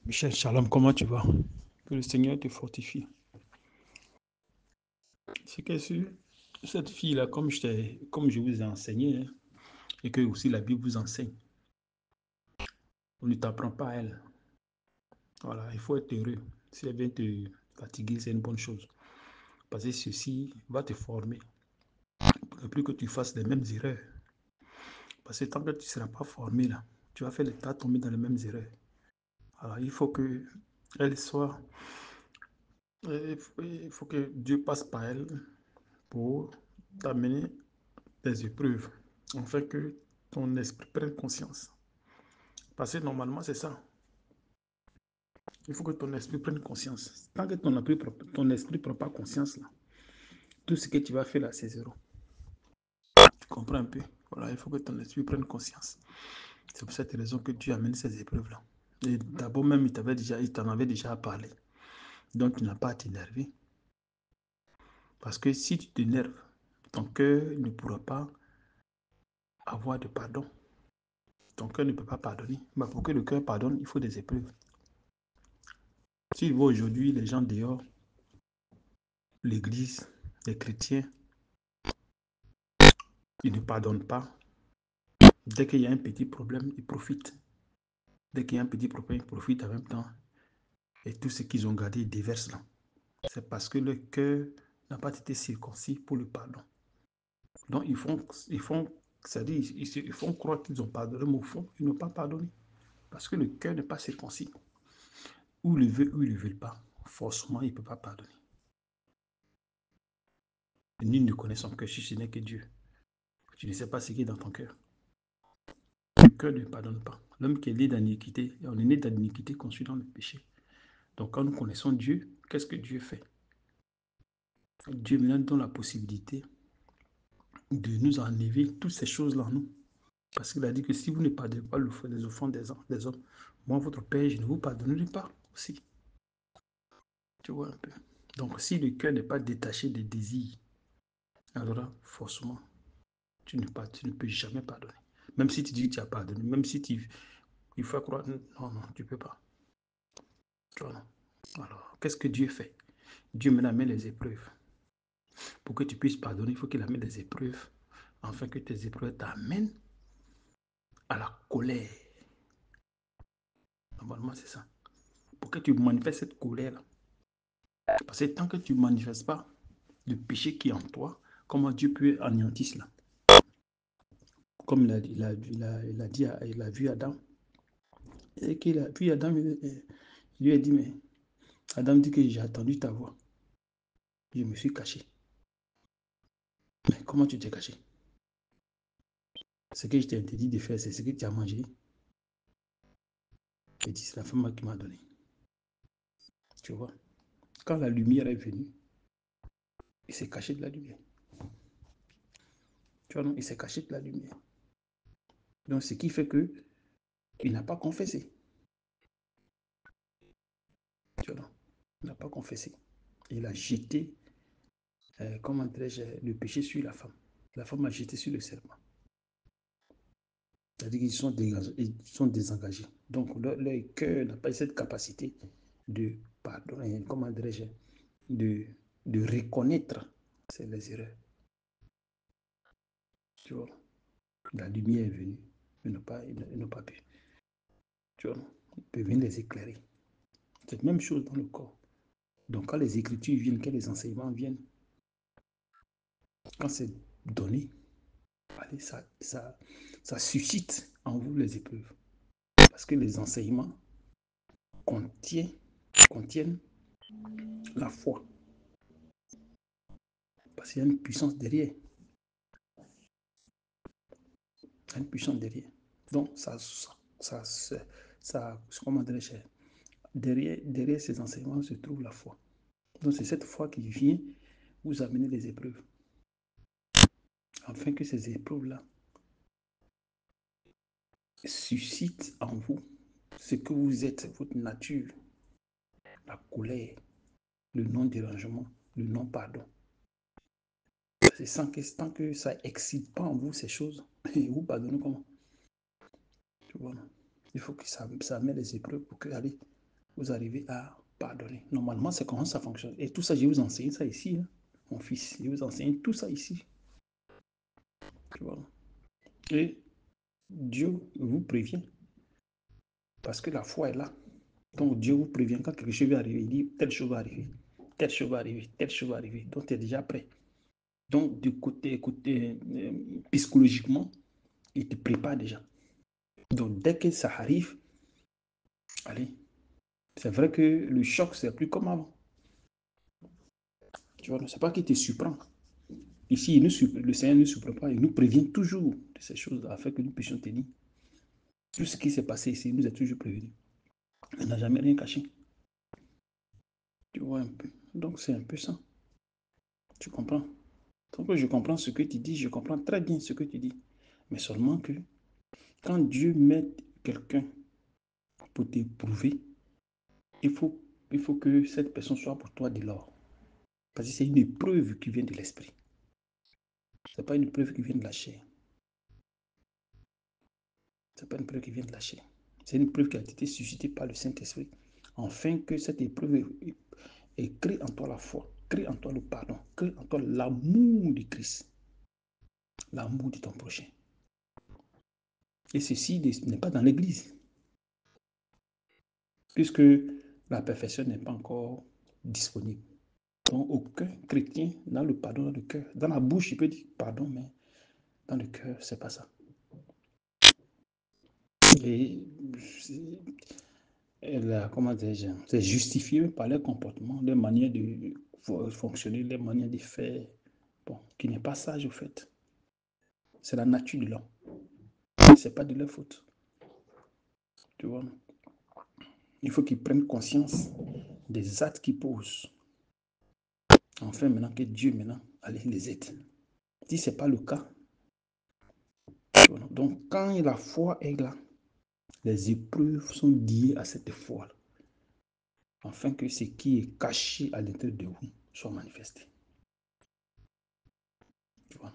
Michel, shalom, comment tu vas? Que le Seigneur te fortifie. C'est que cette fille-là, comme je vous ai enseigné, hein, et que aussi la Bible vous enseigne, on ne t'apprend pas à elle. Voilà, il faut être heureux. Si elle vient te fatiguer, c'est une bonne chose. Parce que ceci va te former. Pour ne plus que tu fasses les mêmes erreurs. Parce que tant que tu ne seras pas formé, là, tu vas faire le tas tomber dans les mêmes erreurs. Alors, il faut que elle soit. Il faut que Dieu passe par elle pour t'amener des épreuves, afin que ton esprit prenne conscience. Parce que normalement, c'est ça. Il faut que ton esprit prenne conscience. Tant que ton esprit ne prend pas conscience, là, tout ce que tu vas faire là, c'est zéro. Tu comprends un peu? Voilà, il faut que ton esprit prenne conscience. C'est pour cette raison que Dieu amène ces épreuves-là. Et d'abord même, il t'en avait déjà parlé. Donc, tu n'as pas à t'énerver. Parce que si tu t'énerves, ton cœur ne pourra pas avoir de pardon. Ton cœur ne peut pas pardonner. Mais pour que le cœur pardonne, il faut des épreuves. Si tu vois aujourd'hui les gens dehors, l'église, les chrétiens, ils ne pardonnent pas. Dès qu'il y a un petit problème, ils profitent. Dès qu'il y a un petit problème, ils profitent en même temps. Et tout ce qu'ils ont gardé, ils déversent là. C'est parce que le cœur n'a pas été circoncis pour le pardon. Donc c'est-à-dire, ils font croire qu'ils ont pardonné, mais au fond, ils n'ont pas pardonné. Parce que le cœur n'est pas circoncis. Ou il le veut ou il ne le veut pas. Forcément, il ne peut pas pardonner. Et nul ne connaît son cœur si ce n'est que Dieu. Tu ne sais pas ce qui est dans ton cœur. Le cœur ne pardonne pas. L'homme qui est né d'iniquité, on est né d'iniquité conçu dans le péché. Donc quand nous connaissons Dieu, qu'est-ce que Dieu fait? Dieu nous donne la possibilité de nous enlever toutes ces choses-là en nous. Parce qu'il a dit que si vous ne pardonnez pas les offenses des hommes, moi, votre Père, je ne vous pardonnerai pas aussi. Tu vois un peu. Donc si le cœur n'est pas détaché des désirs, alors là, forcément, tu ne peux jamais pardonner. Même si tu dis que tu as pardonné, même si il faut croire, non, non, tu ne peux pas. Tu vois, non. Alors, qu'est-ce que Dieu fait? Dieu maintenant met les épreuves. Pour que tu puisses pardonner, il faut qu'il amène des épreuves, afin que tes épreuves t'amènent à la colère. Normalement, c'est ça. Pour que tu manifestes cette colère-là. Parce que tant que tu ne manifestes pas le péché qui est en toi, comment Dieu peut anéantir cela? Comme il a vu Adam. Et qu'il a vu Adam, il lui a dit, mais Adam dit que j'ai attendu ta voix. Je me suis caché. Mais comment tu t'es caché? Ce que je t'ai interdit de faire, c'est ce que tu as mangé. Et dit, c'est la femme qui m'a donné. Tu vois? Quand la lumière est venue, il s'est caché de la lumière. Tu vois, non? Il s'est caché de la lumière. Donc, ce qui fait que il n'a pas confessé. Tu vois, non? Il n'a pas confessé. Il a jeté, comment dirais-je, le péché sur la femme. La femme a jeté sur le serpent. C'est-à-dire qu'ils sont désengagés. Donc, leur cœur n'a pas cette capacité de, pardon, comment dirais-je, de, de reconnaître les erreurs. Tu vois, la lumière est venue. Ils n'ont pas pu. Tu vois, ils peuvent venir les éclairer. C'est la même chose dans le corps. Donc, quand les écritures viennent, quand les enseignements viennent, quand c'est donné, allez, ça suscite en vous les épreuves. Parce que les enseignements contiennent la foi. Parce qu'il y a une puissance derrière. Il y a une puissance derrière. Donc, comment dirais-je, derrière ces enseignements se trouve la foi. Donc, c'est cette foi qui vient vous amener les épreuves. Afin que ces épreuves-là suscitent en vous ce que vous êtes, votre nature, la colère, le non-dérangement, le non-pardon. C'est tant que ça excite pas en vous ces choses, vous pardonnez comment? Tu vois, il faut que ça amène les épreuves pour que, allez, vous arrivez à pardonner. Normalement, c'est comment ça fonctionne. Et tout ça, je vais vous enseigner ça ici, hein, mon fils. Je vais vous enseigner tout ça ici. Tu vois. Et Dieu vous prévient. Parce que la foi est là. Donc Dieu vous prévient quand quelque chose va arriver. Il dit, telle chose va arriver. Telle chose va arriver. Telle chose va arriver. Donc tu es déjà prêt. Donc du côté psychologiquement, il te prépare déjà. Donc dès que ça arrive, allez, c'est vrai que le choc, c'est plus comme avant. Tu vois, c'est pas qu'il te surprend. Ici, le Seigneur ne nous surprend pas. Il nous prévient toujours de ces choses afin que nous puissions tenir. Tout ce qui s'est passé ici, il nous a toujours prévenu. Il n'a jamais rien caché. Tu vois un peu. Donc c'est un peu ça. Tu comprends? Donc je comprends ce que tu dis, je comprends très bien ce que tu dis. Mais seulement que quand Dieu met quelqu'un pour t'éprouver, il faut, il faut que cette personne soit pour toi de l'or. Parce que c'est une épreuve qui vient de l'esprit. Ce n'est pas une épreuve qui vient de la chair. Ce n'est pas une épreuve qui vient de la chair. C'est une épreuve qui a été suscitée par le Saint-Esprit. Afin que cette épreuve crée en toi la foi, crée en toi le pardon, crée en toi l'amour de Christ, l'amour de ton prochain. Et ceci n'est pas dans l'Église. Puisque la perfection n'est pas encore disponible. Donc, aucun chrétien n'a le pardon dans le cœur. Dans la bouche, il peut dire pardon, mais dans le cœur, c'est pas ça. Et comment dire, c'est justifié par leur comportement, leur manière de fonctionner, leur manière de faire, bon, qui n'est pas sage au fait. C'est la nature de l'homme. C'est pas de leur faute. Tu vois. Il faut qu'ils prennent conscience des actes qu'ils posent. Enfin, maintenant que Dieu, allez, les aide. Si ce n'est pas le cas, donc quand la foi est là, les épreuves sont liées à cette foi, afin que ce qui est caché à l'intérieur de vous soit manifesté. Tu vois.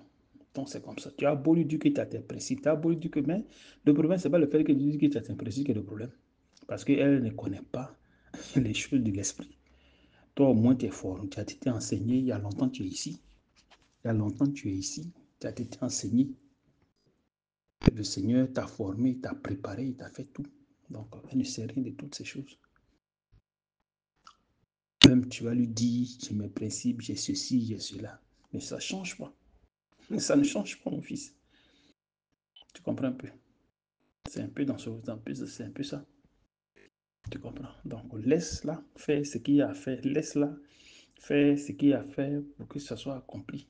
Donc c'est comme ça. Tu as beau lui dire que tu as tes principes, tu as beau lui dire que, mais le problème, ce n'est pas le fait que tu dis que tu as tes principes qui est le problème. Parce qu'elle ne connaît pas les choses de l'esprit. Toi, au moins, tu es fort. Tu as été enseigné, il y a longtemps tu es ici. Il y a longtemps tu es ici. Tu as été enseigné. Le Seigneur t'a formé, t'a préparé, il t'a fait tout. Donc, elle ne sait rien de toutes ces choses. Même tu vas lui dire, j'ai mes principes, j'ai ceci, j'ai cela. Mais ça ne change pas. Ça ne change pas, mon fils. Tu comprends un peu? C'est un peu dans ce c'est un peu ça. Tu comprends? Donc, laisse-la faire ce qu'il y a à faire. Laisse-la faire ce qu'il y a à faire pour que ça soit accompli.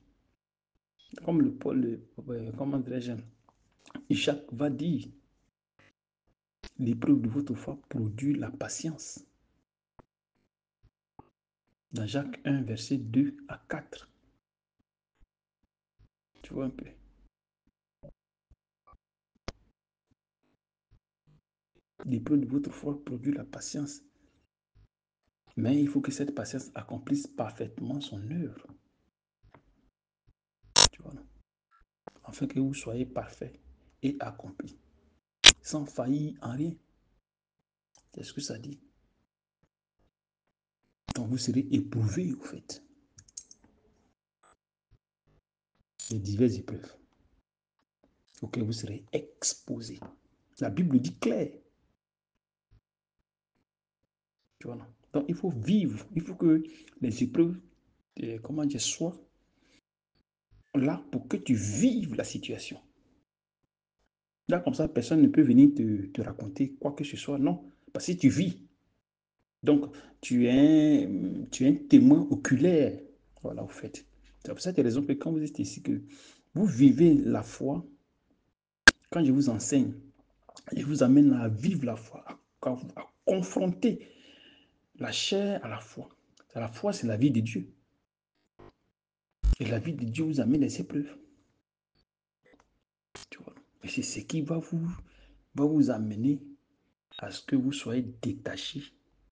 Comme comment dirais-je, Jacques va dire, l'épreuve de votre foi produit la patience. Dans Jacques 1, verset 2 à 4. Tu vois un peu. L'épreuve de votre foi produit la patience. Mais il faut que cette patience accomplisse parfaitement son œuvre. Tu vois, afin que vous soyez parfait et accompli, sans faillir en rien. C'est ce que ça dit. Donc vous serez éprouvé, au fait, de diverses épreuves auxquelles vous serez exposé. La Bible dit clair. Tu vois, non? Donc il faut vivre, il faut que les épreuves, comment dire, soient là pour que tu vives la situation. Là, comme ça, personne ne peut venir te raconter quoi que ce soit. Non, parce que tu vis. Donc, tu es un témoin oculaire. Voilà, au fait. C'est pour cette raison que quand vous êtes ici, que vous vivez la foi, quand je vous enseigne, je vous amène à vivre la foi, à confronter la chair à la foi. La foi, c'est la vie de Dieu. Et la vie de Dieu vous amène les épreuves. Tu vois. Et c'est ce qui va vous amener à ce que vous soyez détaché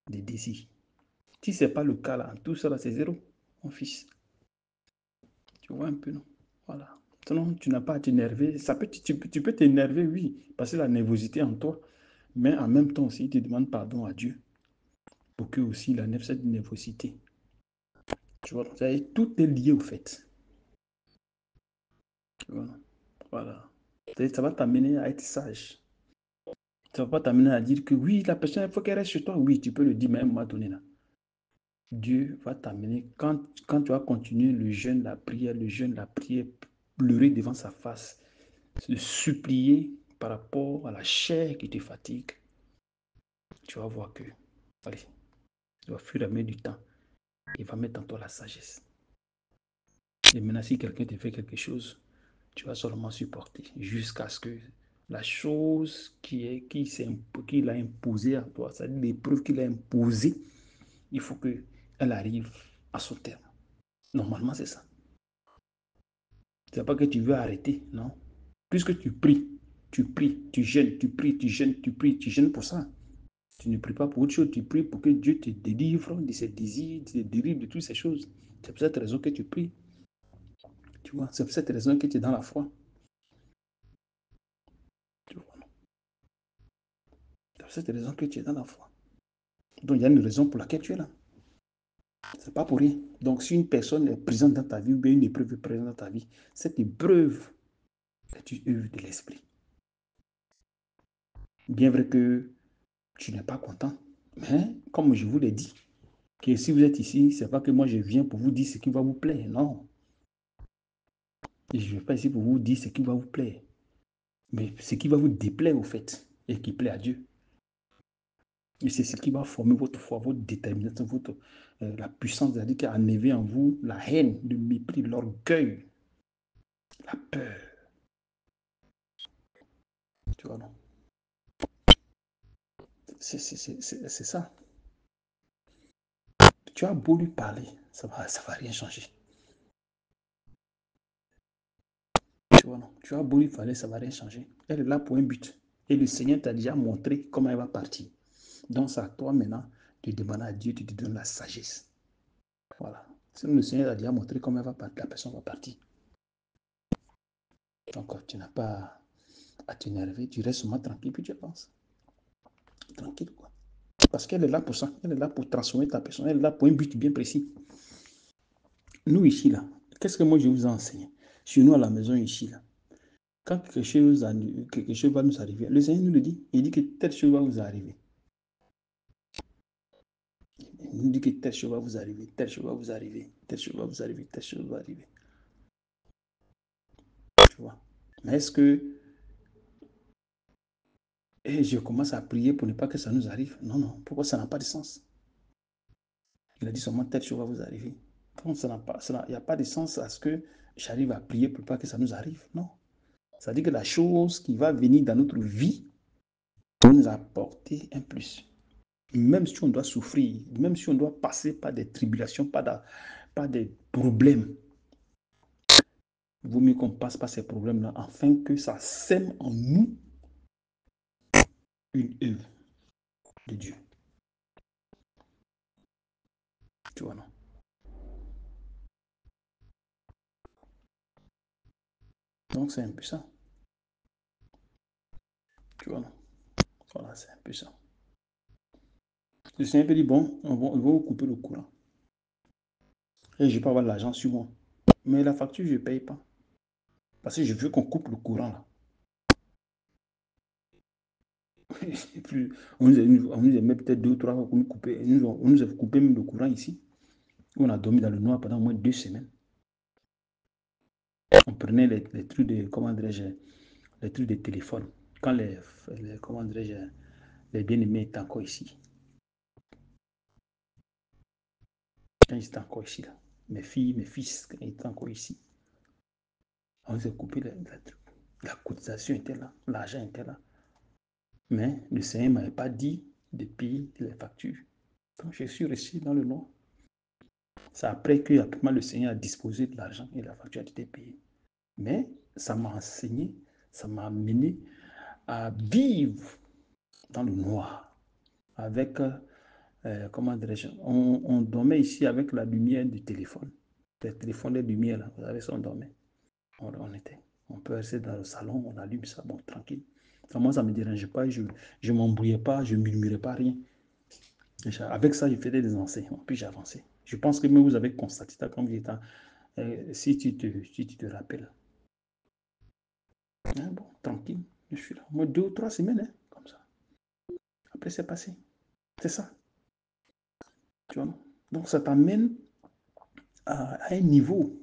des désirs. Si ce n'est pas le cas, là, tout ça, c'est zéro, mon fils. Tu vois un peu, non? Voilà. Sinon, tu n'as pas à t'énerver. Tu peux t'énerver, oui, parce que la nervosité en toi, mais en même temps aussi, tu demandes pardon à Dieu. pour que aussi cette nervosité. Tu vois, tout est lié au fait. Tu vois, voilà. Ça va t'amener à être sage. Ça va pas t'amener à dire que oui, la personne, il faut qu'elle reste chez toi. Oui, tu peux le dire, mais à un moment donné, là, Dieu va t'amener, quand tu vas continuer le jeûne, la prière, pleurer devant sa face, se supplier par rapport à la chair qui te fatigue, tu vas voir que, allez, au fur et à mesure du temps, il va mettre en toi la sagesse. Et maintenant, si quelqu'un te fait quelque chose, tu vas seulement supporter jusqu'à ce que la chose qu'il a imposée à toi, c'est-à-dire l'épreuve qu'il a imposée, il faut qu'elle arrive à son terme. Normalement, c'est ça. C'est pas que tu veux arrêter, non. Puisque tu pries, tu jeûnes, tu pries, tu jeûnes, tu pries, tu jeûnes pour ça. Tu ne pries pas pour autre chose, tu pries pour que Dieu te délivre de ses désirs, te délivre de toutes ces choses. C'est pour cette raison que tu pries. Tu vois, c'est pour cette raison que tu es dans la foi. Tu vois, c'est pour cette raison que tu es dans la foi. Donc, il y a une raison pour laquelle tu es là. C'est pas pour rien. Donc, si une personne est présente dans ta vie ou bien une épreuve est présente dans ta vie, cette épreuve est une œuvre de l'esprit. Bien vrai que tu n'es pas content, mais comme je vous l'ai dit, que si vous êtes ici, c'est pas que moi je viens pour vous dire ce qui va vous plaire. Non. Et je ne vais pas ici pour vous dire ce qui va vous plaire. Mais ce qui va vous déplaire au fait et qui plaît à Dieu. Et c'est ce qui va former votre foi, votre détermination, la puissance, c'est-à-dire qui a enlevé en vous la haine, le mépris, l'orgueil, la peur. Tu vois, non? C'est ça. Tu as beau lui parler, ça va rien changer. Tu vois, non? Tu as beau lui parler, ça va rien changer. Elle est là pour un but. Et le Seigneur t'a déjà montré comment elle va partir. Donc, c'est à toi maintenant de demander à Dieu de te donner la sagesse. Voilà. Sinon, le Seigneur a déjà montré comment elle va partir, la personne va partir. Donc, tu n'as pas à t'énerver, tu restes seulement tranquille, puis tu avances. Tranquille, quoi. Parce qu'elle est là pour ça. Elle est là pour transformer ta personne. Elle est là pour un but bien précis. Nous, ici, là, qu'est-ce que moi je vous ai enseigné? Chez nous, à la maison, ici, là, quand quelque chose va nous arriver, le Seigneur nous le dit. Il dit que telle chose va vous arriver. Il nous dit que telle chose va vous arriver, telle chose va vous arriver, telle chose va vous arriver, telle chose va arriver. Tu vois? Mais est-ce que je commence à prier pour ne pas que ça nous arrive? Non, non. Pourquoi ça n'a pas de sens? Il a dit seulement telle chose va vous arriver. Donc, il n'y a pas de sens à ce que j'arrive à prier pour pas que ça nous arrive. Non. Ça dit que la chose qui va venir dans notre vie va nous apporter un plus. Même si on doit souffrir, même si on doit passer par des tribulations, par des problèmes, il vaut mieux qu'on passe par ces problèmes-là afin que ça sème en nous une œuvre de Dieu. Tu vois, non? Donc, c'est un peu ça. Tu vois, non? Voilà, c'est un peu ça. Le Seigneur peut dire, bon, on va vous couper le courant. Et je peux avoir de l'argent sur moi. Mais la facture, je ne paye pas. Parce que je veux qu'on coupe le courant là. Et puis, on nous a mis peut-être 2 ou 3 fois pour nous couper. On nous a coupé même le courant ici. On a dormi dans le noir pendant au moins 2 semaines. On prenait les trucs de, comment dirais-je, les trucs de téléphone. Quand comment dirais-je, les bien-aimés étaient encore ici. Quand ils étaient encore ici, là. Mes filles, mes fils, quand ils étaient encore ici. On nous a coupé la cotisation était là, l'argent était là. Mais le Seigneur ne m'avait pas dit de payer les factures. Donc je suis resté dans le noir. C'est après que le Seigneur a disposé de l'argent et la facture a été payée. Mais ça m'a enseigné, ça m'a amené à vivre dans le noir. Avec, comment dirais-je, on dormait ici avec la lumière du téléphone. Le téléphone, les lumières, là, vous savez, ça, on dormait. On peut rester dans le salon, on allume ça, bon, tranquille. Enfin, moi, ça ne me dérangeait pas, je ne m'embrouillais pas, je ne murmurais pas, rien. Avec ça, je faisais des enseignements, puis j'avançais. Je pense que même vous avez constaté ça quand vous étiez, si tu te rappelles. Ah bon, tranquille, je suis là. Moi, 2 ou 3 semaines, hein, comme ça. Après, c'est passé. C'est ça. Tu vois, non? Donc, ça t'amène à un niveau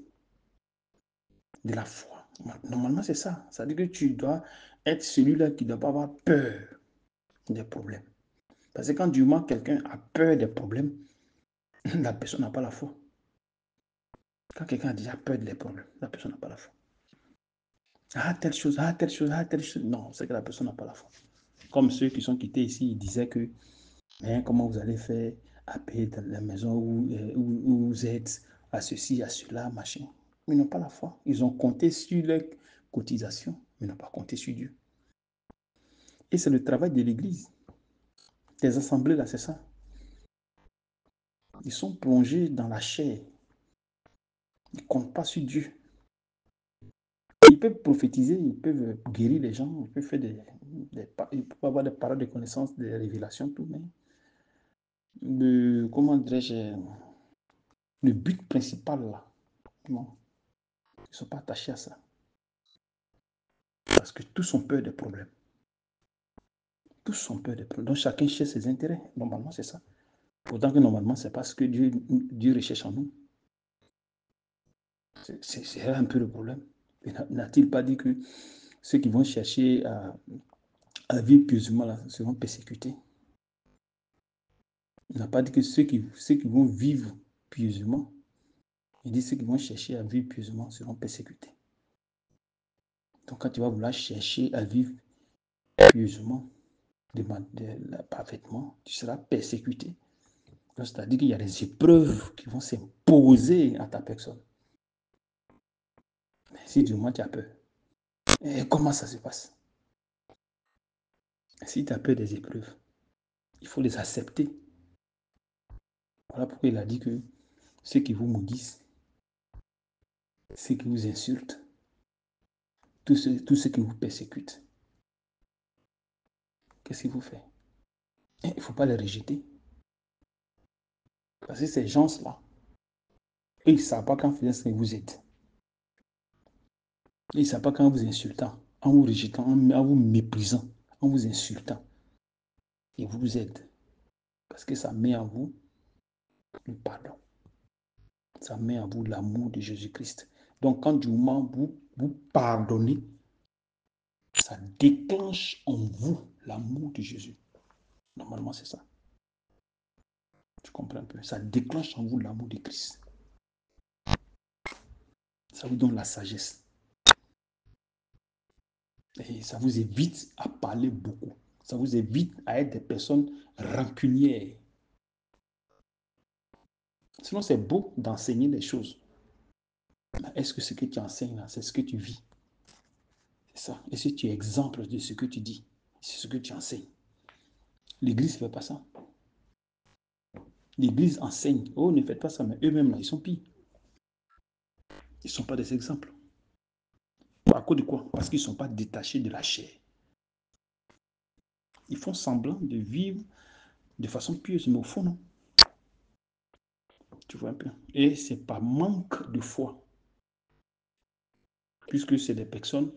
de la foi. Normalement, c'est ça. Ça veut dire que tu dois être celui-là qui ne doit pas avoir peur des problèmes. Parce que quand du moment quelqu'un a peur des problèmes, la personne n'a pas la foi. Quand quelqu'un a déjà peur des problèmes, la personne n'a pas la foi. Ah, telle chose, ah, telle chose, ah, telle chose. Non, c'est que la personne n'a pas la foi. Comme ceux qui sont quittés ici, ils disaient que, mais comment vous allez faire à payer dans la maison où vous êtes, à ceci, à cela, machin. Mais ils n'ont pas la foi. Ils ont compté sur leurs cotisations, mais n'ont pas compté sur Dieu. Et c'est le travail de l'Église. Les assemblées, là, c'est ça. Ils sont plongés dans la chair. Ils ne comptent pas sur Dieu. Ils peuvent prophétiser, ils peuvent guérir les gens, ils peuvent faire ils peuvent avoir des paroles de connaissance, des révélations, tout, mais comment dirais-je, le but principal là, non, ils ne sont pas attachés à ça. Parce que tous ont peur des problèmes. Tous ont peur des problèmes. Donc chacun cherche ses intérêts. Normalement, c'est ça. Pourtant que normalement, c'est pas ce que Dieu recherche en nous. C'est un peu le problème. N'a-t-il pas dit que ceux qui vont chercher à vivre pieusement là, seront persécutés? Il n'a pas dit que ceux qui vont vivre pieusement, il dit ceux qui vont chercher à vivre pieusement seront persécutés. Donc quand tu vas vouloir chercher à vivre pieusement, parfaitement, tu seras persécuté. C'est-à-dire qu'il y a des épreuves qui vont s'imposer à ta personne. Mais si du moins tu as peur, et comment ça se passe? Si tu as peur des épreuves, il faut les accepter. Voilà pourquoi il a dit que ceux qui vous maudissent, ceux qui vous insultent, tous ceux qui vous persécutent, qu'est-ce qu'il vous fait? Il ne faut pas les rejeter. Parce que ces gens-là, ils ne savent pas quand ce que vous êtes. Ils ne savent pas quand vous insultant, en vous rejetant, en vous méprisant, en vous insultant. Ils vous aident. Parce que ça met en vous le pardon. Ça met en vous l'amour de Jésus-Christ. Donc, quand du moment où vous pardonnez, ça déclenche en vous l'amour de Jésus. Normalement, c'est ça. Tu comprends un peu? Ça déclenche en vous l'amour de Christ. Ça vous donne la sagesse. Et ça vous évite à parler beaucoup. Ça vous évite à être des personnes rancunières. Sinon, c'est beau d'enseigner les choses. Mais est-ce que ce que tu enseignes là, c'est ce que tu vis? C'est ça. Est-ce que tu es exemple de ce que tu dis? C'est ce que tu enseignes. L'Église ne fait pas ça. L'Église enseigne. Oh, ne faites pas ça, mais eux-mêmes, là, ils sont pires. Ils ne sont pas des exemples. À cause de quoi? Parce qu'ils ne sont pas détachés de la chair. Ils font semblant de vivre de façon pieuse, mais au fond, non. Tu vois un peu. Et c'est par manque de foi. Puisque c'est des personnes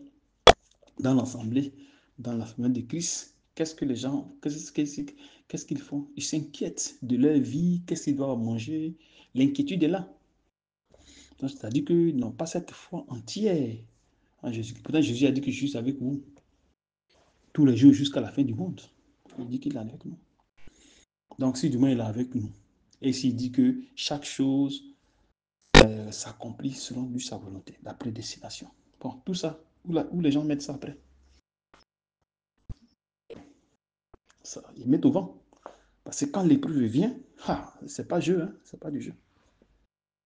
dans l'assemblée de Christ. Qu'est-ce que les gens, qu'est-ce qu'ils font? Ils s'inquiètent de leur vie, qu'est-ce qu'ils doivent manger. L'inquiétude est là. C'est-à-dire qu'ils n'ont pas cette foi entière en Jésus. Pourtant, Jésus a dit que je suis avec vous tous les jours jusqu'à la fin du monde. Il dit qu'il est avec nous. Donc, si du moins il est avec nous, et s'il dit que chaque chose s'accomplit selon lui sa volonté, la prédestination. Bon, tout ça, où les gens mettent ça après? Ça, ils mettent au vent. Parce que quand l'épreuve vient, c'est pas jeu, hein, c'est pas du jeu.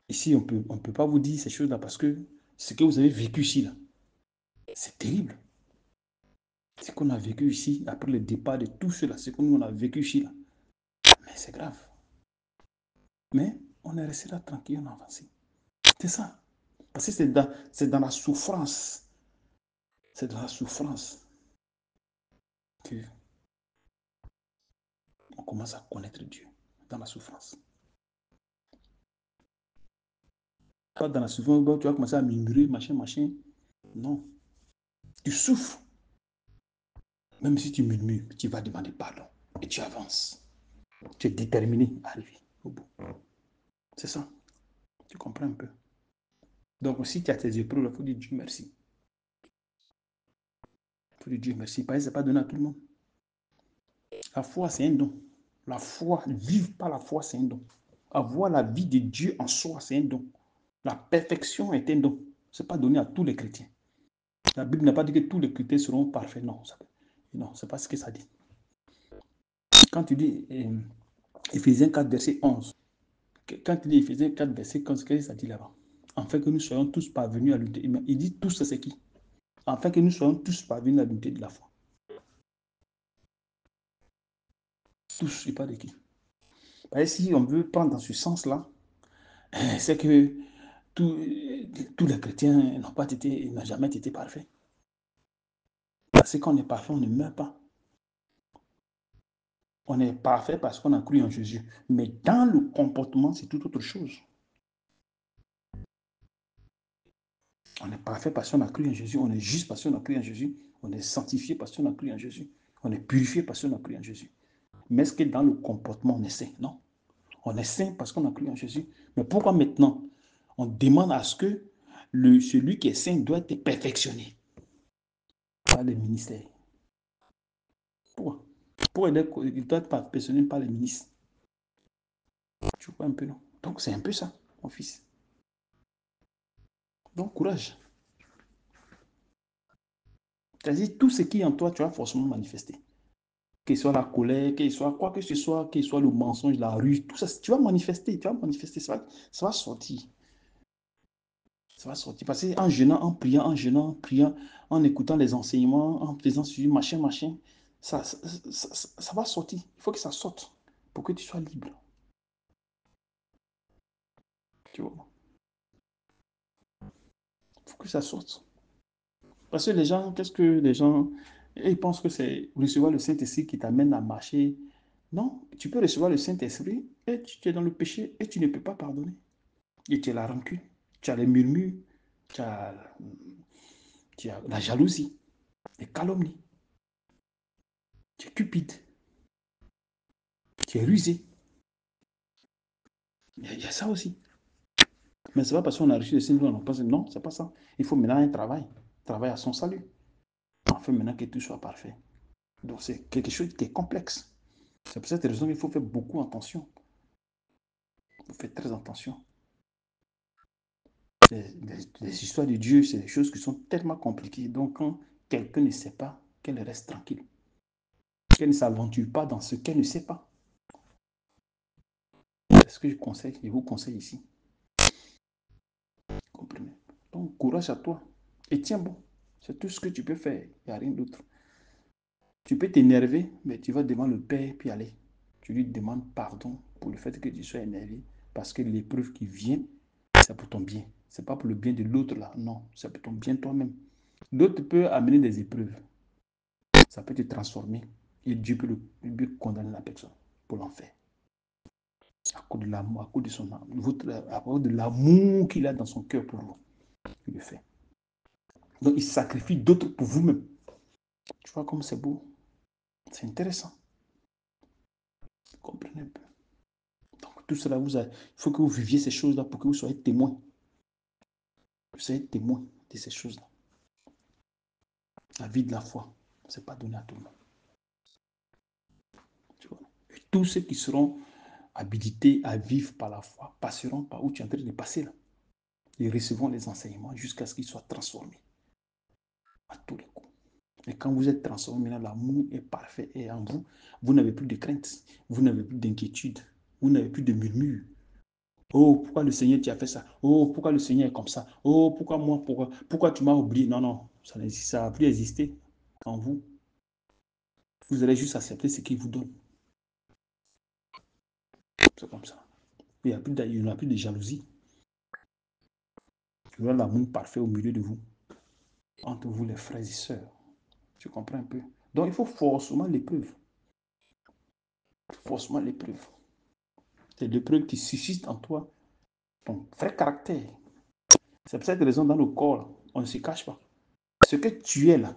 Ici, on peut pas vous dire ces choses-là parce que ce que vous avez vécu ici, là, c'est terrible. Ce qu'on a vécu ici, après le départ de tout cela, ce que nous on a vécu ici, là, mais c'est grave. Mais on est resté là tranquille, on a avancé. C'est ça. Parce que c'est dans la souffrance. C'est dans la souffrance que on commence à connaître Dieu. dans la souffrance. Pas dans la souffrance, tu vas commencer à murmurer, machin, machin. Non. Tu souffres. Même si tu murmures, tu vas demander pardon. Et tu avances. Tu es déterminé à arriver au bout. C'est ça. Tu comprends un peu. Donc, si tu as tes épreuves, il faut dire Dieu merci. Il faut dire Dieu merci. Parce que ce n'est pas donné à tout le monde. La foi, c'est un don. La foi, vivre par la foi, c'est un don. Avoir la vie de Dieu en soi, c'est un don. La perfection est un don. Ce n'est pas donné à tous les chrétiens. La Bible n'a pas dit que tous les chrétiens seront parfaits. Non, non, ce n'est pas ce que ça dit. Quand tu dis Éphésiens 4, verset 11, quand tu dis Éphésiens 4, verset 11, qu'est-ce que ça dit là-bas? Afin que nous soyons tous parvenus à l'unité. Il dit tous, c'est qui? Afin que nous soyons tous parvenus à l'unité de la foi. Tous, et pas de qui. Parce que si on veut prendre dans ce sens-là, c'est que tous les chrétiens n'ont jamais été parfaits. Parce qu'on est parfait, on ne meurt pas. On est parfait parce qu'on a cru en Jésus. Mais dans le comportement, c'est tout autre chose. On est parfait parce qu'on a cru en Jésus. On est juste parce qu'on a cru en Jésus. On est sanctifié parce qu'on a cru en Jésus. On est purifié parce qu'on a cru en Jésus. Mais est-ce que dans le comportement, on est saint? Non. On est saint parce qu'on a cru en Jésus. Mais pourquoi maintenant on demande à ce que celui qui est saint doit être perfectionné par les ministères? Pourquoi? Il doit être perfectionné par les ministres. Tu vois un peu, non? Donc c'est un peu ça, mon fils. Donc courage. C'est-à-dire tout ce qui est en toi, tu vas forcément manifester. Que ce soit la colère, que ce soit quoi que ce soit, que ce soit le mensonge, la ruse, tout ça, tu vas manifester, ça va sortir. Ça va sortir. Parce qu'en jeûnant, en priant, en écoutant les enseignements, en faisant suivre, machin, machin, ça va sortir. Il faut que ça sorte pour que tu sois libre. Tu vois? Il faut que ça sorte. Parce que les gens, ils pensent que c'est recevoir le Saint-Esprit qui t'amène à marcher. Non, tu peux recevoir le Saint-Esprit et tu es dans le péché et tu ne peux pas pardonner. Et tu as la rancune, tu as les murmures, tu as, tu as la jalousie, les calomnies, tu es cupide, tu es rusé. Il y a ça aussi. Mais ce n'est pas parce qu'on a reçu le Saint-Esprit, on pense non, c'est pas ça. Il faut maintenant un travail à son salut. Enfin, maintenant que tout soit parfait. Donc, c'est quelque chose qui est complexe. C'est pour cette raison qu'il faut faire beaucoup attention. Il faut faire très attention. Les histoires de Dieu, c'est des choses qui sont tellement compliquées. Donc, quand quelqu'un ne sait pas, qu'elle reste tranquille. Qu'elle ne s'aventure pas dans ce qu'elle ne sait pas. C'est ce que je vous conseille ici. Comprenez? Donc, courage à toi. Et tiens bon. C'est tout ce que tu peux faire. Il n'y a rien d'autre. Tu peux t'énerver, mais tu vas devant le Père, puis aller. Tu lui demandes pardon pour le fait que tu sois énervé. Parce que l'épreuve qui vient, c'est pour ton bien. Ce n'est pas pour le bien de l'autre là. Non, c'est pour ton bien toi-même. L'autre peut amener des épreuves. Ça peut te transformer. Et Dieu peut condamner la personne pour l'enfer. À cause de l'amour, à cause de son amour, à cause de l'amour qu'il a dans son cœur pour vous. Il le fait. Donc il sacrifie d'autres pour vous-même. Tu vois comme c'est beau. C'est intéressant. Vous comprenez un peu. Donc tout cela, il faut que vous viviez ces choses-là pour que vous soyez témoins. Vous soyez témoins de ces choses-là. La vie de la foi, ce n'est pas donné à tout le monde. Tu vois. Et tous ceux qui seront habilités à vivre par la foi passeront par où tu es en train de passer là. Ils recevront les enseignements jusqu'à ce qu'ils soient transformés à tous les coups. Et quand vous êtes transformé, l'amour est parfait et en vous, vous n'avez plus de crainte, vous n'avez plus d'inquiétude, vous n'avez plus de murmures. Oh, pourquoi le Seigneur tu as fait ça? Oh, pourquoi le Seigneur est comme ça? Oh, pourquoi moi? Pourquoi tu m'as oublié? Non, non, ça ne va plus exister en vous. Vous allez juste accepter ce qu'il vous donne. C'est comme ça. Il n'y a plus de jalousie. Il y aura l'amour parfait au milieu de vous, entre vous les frères et sœurs. Tu comprends un peu? Donc il faut forcément l'épreuve. Forcément l'épreuve. C'est l'épreuve qui suscite en toi ton vrai caractère. C'est pour cette raison, dans le corps, là, on ne se cache pas. Ce que tu es là,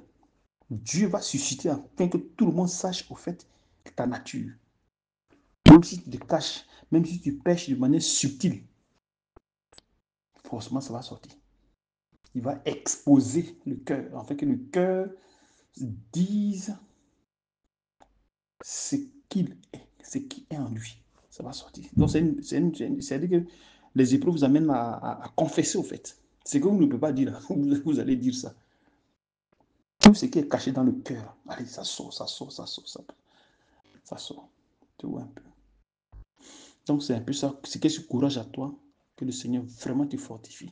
Dieu va susciter afin que tout le monde sache au fait ta nature. Même si tu te caches, même si tu pêches de manière subtile, forcément ça va sortir. Il va exposer le cœur, afin que le cœur dise ce qu'il est, ce qui est en lui. Ça va sortir. Donc c'est-à-dire que les épreuves vous amènent à confesser au fait. Ce que vous ne pouvez pas dire, vous allez dire ça. Tout ce qui est caché dans le cœur, allez, ça sort, ça sort, ça sort, ça sort. Tu vois un peu. Donc c'est un peu ça, c'est que ce courage à toi, que le Seigneur vraiment te fortifie.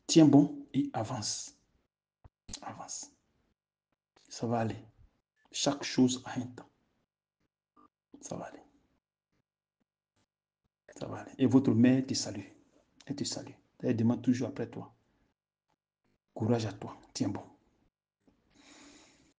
Tiens bon et avance. Avance. Ça va aller. Chaque chose a un temps. Ça va aller. Ça va aller. Et votre mère te salue. Elle te salue. Elle demande toujours après toi. Courage à toi. Tiens bon.